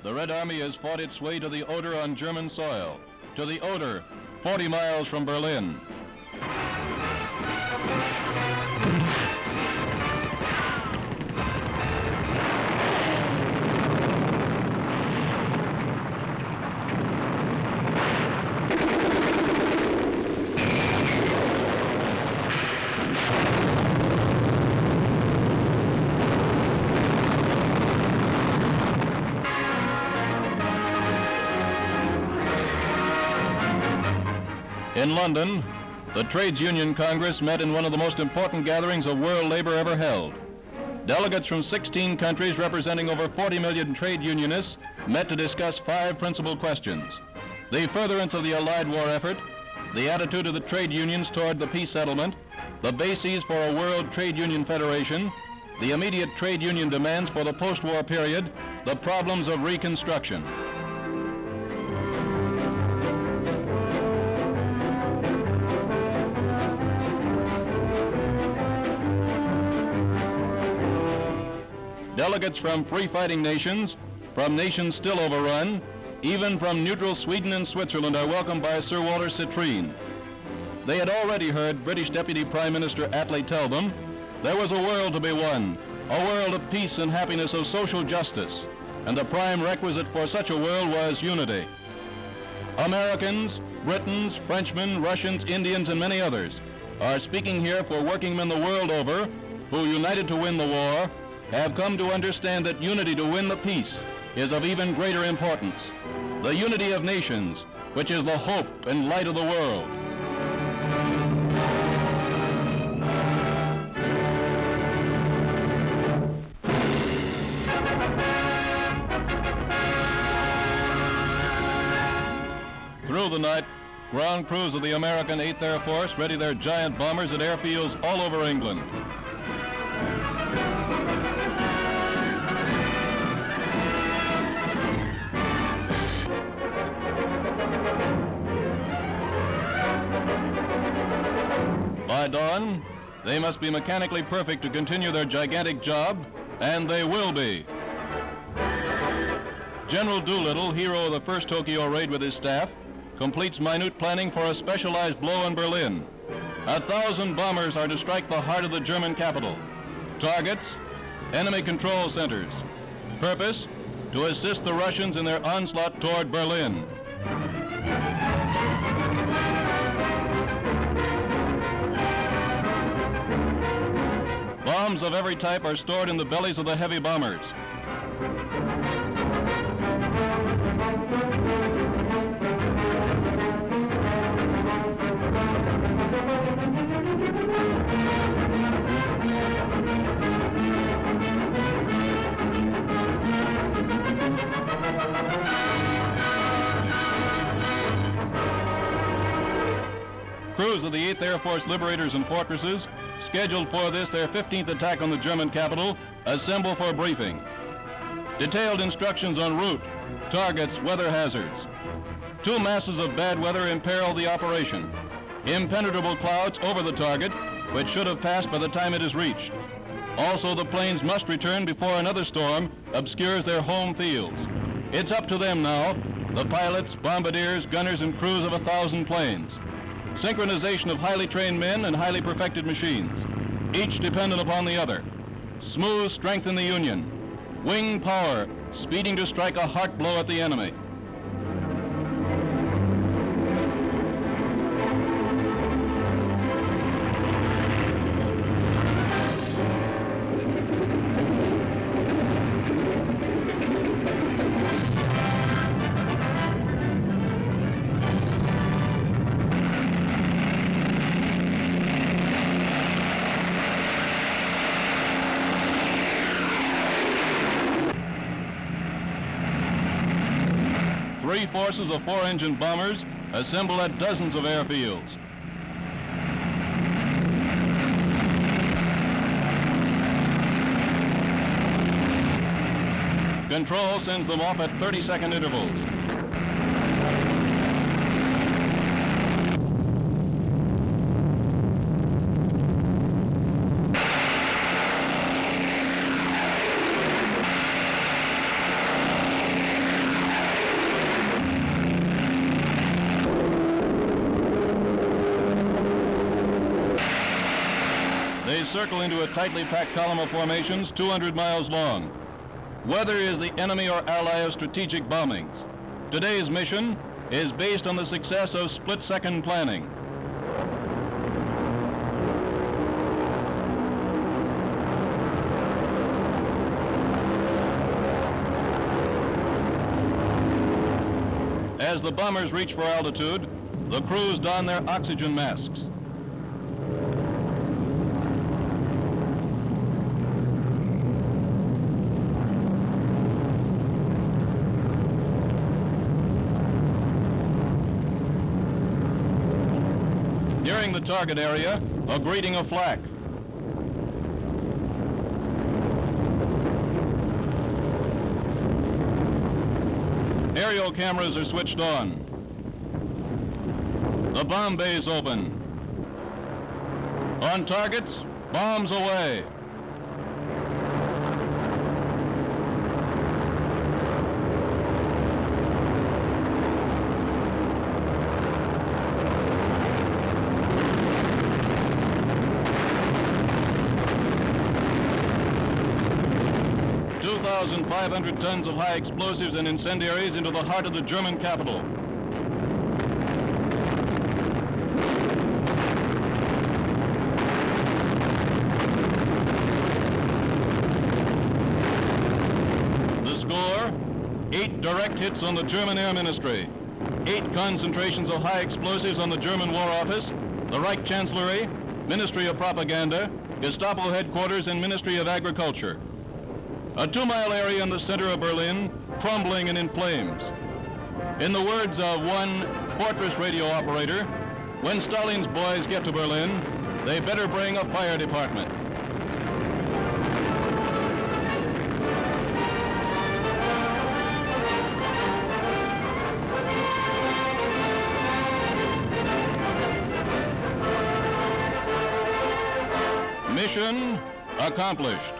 the Red Army has fought its way to the Oder on German soil, to the Oder, 40 miles from Berlin. In London, the Trades Union Congress met in one of the most important gatherings of world labor ever held. Delegates from 16 countries representing over 40 million trade unionists met to discuss 5 principal questions: the furtherance of the Allied war effort, the attitude of the trade unions toward the peace settlement, the bases for a world trade union federation, the immediate trade union demands for the post-war period, the problems of reconstruction. Delegates from free-fighting nations, from nations still overrun, even from neutral Sweden and Switzerland are welcomed by Sir Walter Citrine. They had already heard British Deputy Prime Minister Attlee tell them there was a world to be won, a world of peace and happiness, of social justice, and the prime requisite for such a world was unity. Americans, Britons, Frenchmen, Russians, Indians, and many others are speaking here for working men the world over who, united to win the war, have come to understand that unity to win the peace is of even greater importance. The unity of nations, which is the hope and light of the world. Through the night, ground crews of the American 8th Air Force ready their giant bombers at airfields all over England. By dawn, they must be mechanically perfect to continue their gigantic job, and they will be. General Doolittle, hero of the first Tokyo raid with his staff, completes minute planning for a specialized blow in Berlin. 1,000 bombers are to strike the heart of the German capital. Targets, enemy control centers. Purpose, to assist the Russians in their onslaught toward Berlin. Bombs of every type are stored in the bellies of the heavy bombers. Crews of the 8th Air Force Liberators and Fortresses, scheduled for this, their 15th attack on the German capital, assemble for briefing. Detailed instructions on route, targets, weather hazards. 2 masses of bad weather imperil the operation. Impenetrable clouds over the target, which should have passed by the time it is reached. Also, the planes must return before another storm obscures their home fields. It's up to them now, the pilots, bombardiers, gunners, and crews of 1,000 planes. Synchronization of highly trained men and highly perfected machines, each dependent upon the other. Smooth strength in the Union. Wing power, speeding to strike a heart blow at the enemy. Three forces of 4-engine bombers assemble at dozens of airfields. Control sends them off at 30-second intervals. encircle into a tightly packed column of formations 200 miles long. Weather is the enemy or ally of strategic bombings. Today's mission is based on the success of split-second planning. As the bombers reach for altitude, the crews don their oxygen masks. Nearing the target area, a greeting of flak. Aerial cameras are switched on. The bomb bays open. On targets, bombs away. $2,500 tons of high explosives and incendiaries into the heart of the German capital. The score, 8 direct hits on the German Air Ministry, 8 concentrations of high explosives on the German War Office, the Reich Chancellery, Ministry of Propaganda, Gestapo headquarters, and Ministry of Agriculture. A 2-mile area in the center of Berlin, crumbling and in flames. In the words of one fortress radio operator, when Stalin's boys get to Berlin, they better bring a fire department. Mission accomplished.